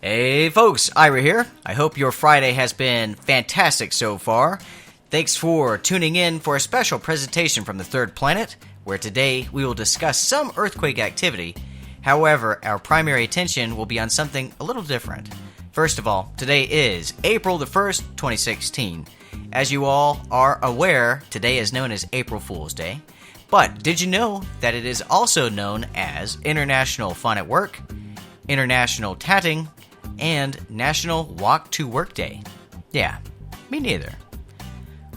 Hey folks, Ira here. I hope your Friday has been fantastic so far. Thanks for tuning in for a special presentation from the third planet, where today we will discuss some earthquake activity. However, our primary attention will be on something a little different. First of all, today is April the 1st, 2016. As you all are aware, today is known as April Fool's Day. But did you know that it is also known as International Fun at Work, International Tatting, and National Walk to Work Day? Yeah, me neither.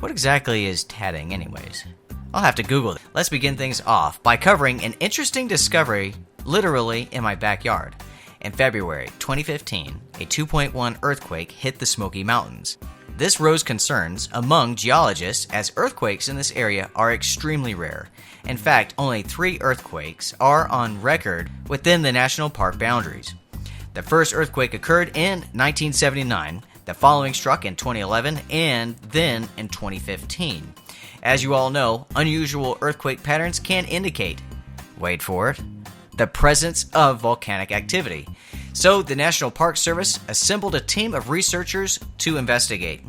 What exactly is tatting anyways? I'll have to Google it. Let's begin things off by covering an interesting discovery literally in my backyard. In February 2015, a 2.1 earthquake hit the Smoky Mountains. This rose concerns among geologists as earthquakes in this area are extremely rare. In fact, only 3 earthquakes are on record within the national park boundaries. The first earthquake occurred in 1979, the following struck in 2011, and then in 2015. As you all know, unusual earthquake patterns can indicate, wait for it, the presence of volcanic activity. So the National Park Service assembled a team of researchers to investigate.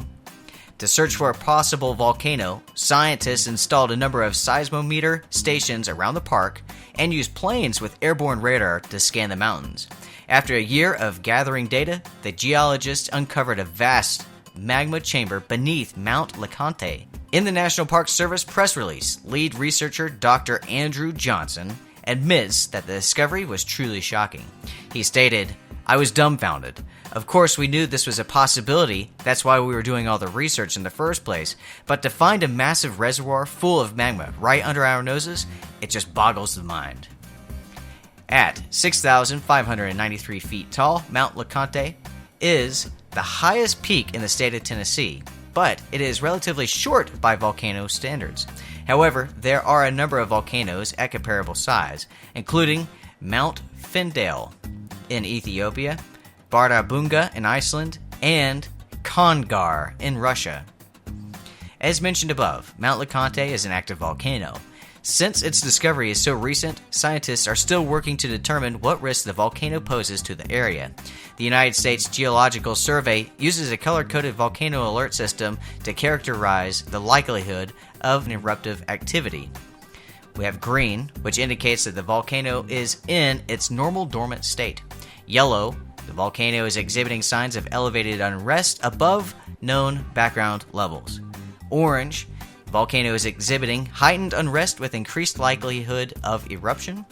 To search for a possible volcano, scientists installed a number of seismometer stations around the park and used planes with airborne radar to scan the mountains. After a year of gathering data, the geologists uncovered a vast magma chamber beneath Mount LeConte. In the National Park Service press release, lead researcher Dr. Andrew Johnson admits that the discovery was truly shocking. He stated, "I was dumbfounded. Of course, we knew this was a possibility, that's why we were doing all the research in the first place, but to find a massive reservoir full of magma right under our noses, it just boggles the mind." At 6,593 feet tall, Mount LeConte is the highest peak in the state of Tennessee, but it is relatively short by volcano standards. However, there are a number of volcanoes at comparable size, including Mount Findale in Ethiopia, Bardarbunga in Iceland, and Kongar in Russia. As mentioned above, Mount LeConte is an active volcano. Since its discovery is so recent, scientists are still working to determine what risks the volcano poses to the area. The United States Geological Survey uses a color-coded volcano alert system to characterize the likelihood of an eruptive activity. We have green, which indicates that the volcano is in its normal dormant state. Yellow, the volcano is exhibiting signs of elevated unrest above known background levels. Orange, the volcano is exhibiting heightened unrest with increased likelihood of eruption.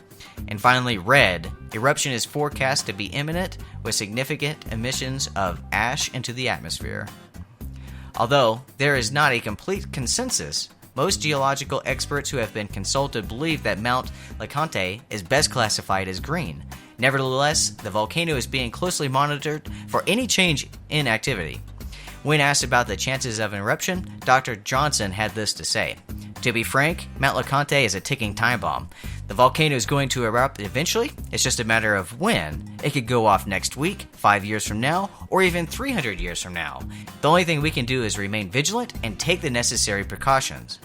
And finally, red, eruption is forecast to be imminent with significant emissions of ash into the atmosphere. Although there is not a complete consensus, most geological experts who have been consulted believe that Mount LeConte is best classified as green. Nevertheless, the volcano is being closely monitored for any change in activity. When asked about the chances of an eruption, Dr. Johnson had this to say, "To be frank, Mount LeConte is a ticking time bomb. The volcano is going to erupt eventually, it's just a matter of when. It could go off next week, 5 years from now, or even 300 years from now. The only thing we can do is remain vigilant and take the necessary precautions."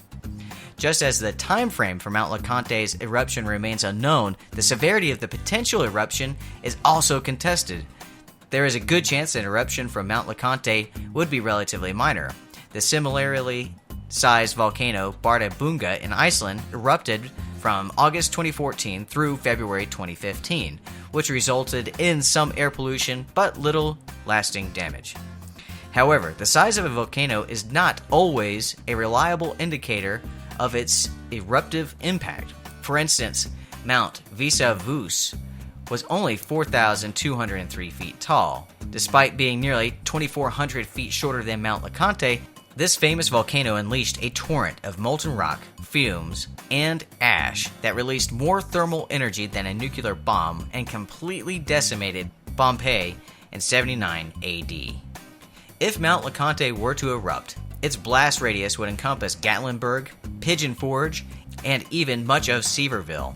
Just as the time frame for Mount LeConte's eruption remains unknown, the severity of the potential eruption is also contested. There is a good chance an eruption from Mount LeConte would be relatively minor. The similarly sized volcano Bardarbunga in Iceland erupted from August 2014 through February 2015, which resulted in some air pollution but little lasting damage. However, the size of a volcano is not always a reliable indicator of its eruptive impact. For instance, Mount Vesuvius was only 4,203 feet tall. Despite being nearly 2,400 feet shorter than Mount LeConte, this famous volcano unleashed a torrent of molten rock, fumes, and ash that released more thermal energy than a nuclear bomb and completely decimated Pompeii in 79 AD. If Mount LeConte were to erupt, its blast radius would encompass Gatlinburg, Pigeon Forge, and even much of Sevierville.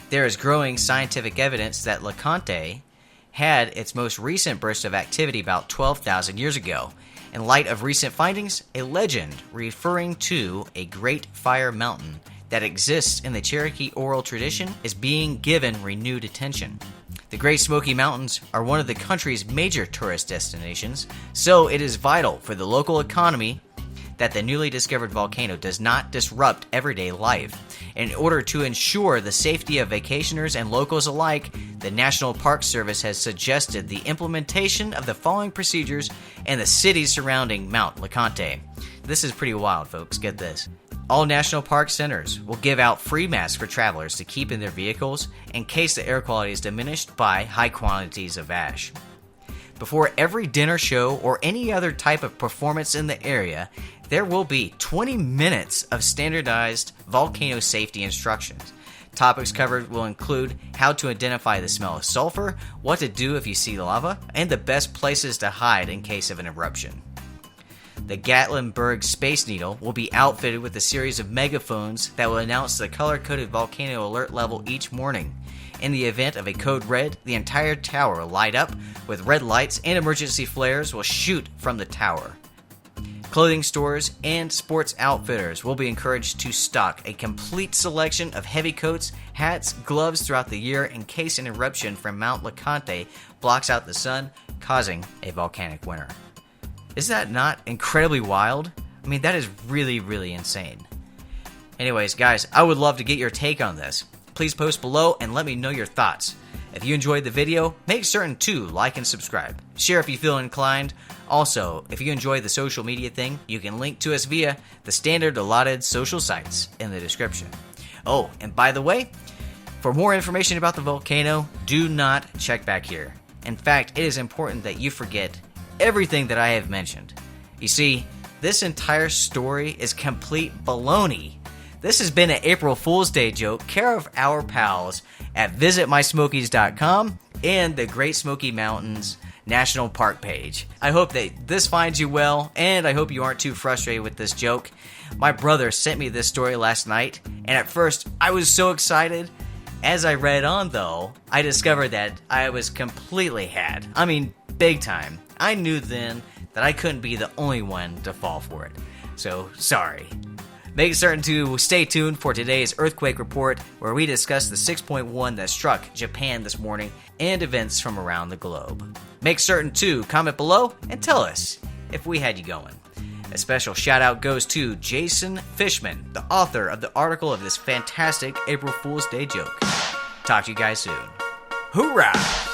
There is growing scientific evidence that LeConte had its most recent burst of activity about 12,000 years ago. In light of recent findings, a legend referring to a Great Fire Mountain that exists in the Cherokee oral tradition is being given renewed attention. The Great Smoky Mountains are one of the country's major tourist destinations, so it is vital for the local economy that the newly discovered volcano does not disrupt everyday life. In order to ensure the safety of vacationers and locals alike, the National Park Service has suggested the implementation of the following procedures in the cities surrounding Mount LeConte. This is pretty wild, folks. Get this. All national park centers will give out free masks for travelers to keep in their vehicles in case the air quality is diminished by high quantities of ash. Before every dinner show or any other type of performance in the area, there will be 20 minutes of standardized volcano safety instructions. Topics covered will include how to identify the smell of sulfur, what to do if you see lava, and the best places to hide in case of an eruption. The Gatlinburg Space Needle will be outfitted with a series of megaphones that will announce the color-coded volcano alert level each morning. In the event of a code red, the entire tower will light up with red lights and emergency flares will shoot from the tower. Clothing stores and sports outfitters will be encouraged to stock a complete selection of heavy coats, hats, gloves throughout the year in case an eruption from Mount LeConte blocks out the sun, causing a volcanic winter. Is that not incredibly wild? I mean, that is really, really insane. Anyways, guys, I would love to get your take on this. Please post below and let me know your thoughts. If you enjoyed the video, make certain to like and subscribe. Share if you feel inclined. Also, if you enjoy the social media thing, you can link to us via the standard allotted social sites in the description. Oh, and by the way, for more information about the volcano, do not check back here. In fact, it is important that you forget everything that I have mentioned. You see, this entire story is complete baloney. This has been an April Fool's Day joke, care of our pals at visitmysmokies.com and the Great Smoky Mountains National Park page. I hope that this finds you well, and I hope you aren't too frustrated with this joke. My brother sent me this story last night, and at first I was so excited. As I read on, though, I discovered that I was completely had. I mean, big time. I knew then that I couldn't be the only one to fall for it. So, sorry. Make certain to stay tuned for today's earthquake report, where we discuss the 6.1 that struck Japan this morning and events from around the globe. Make certain to comment below and tell us if we had you going. A special shout out goes to Jason Fishman, the author of the article of this fantastic April Fool's Day joke. Talk to you guys soon. Hoorah!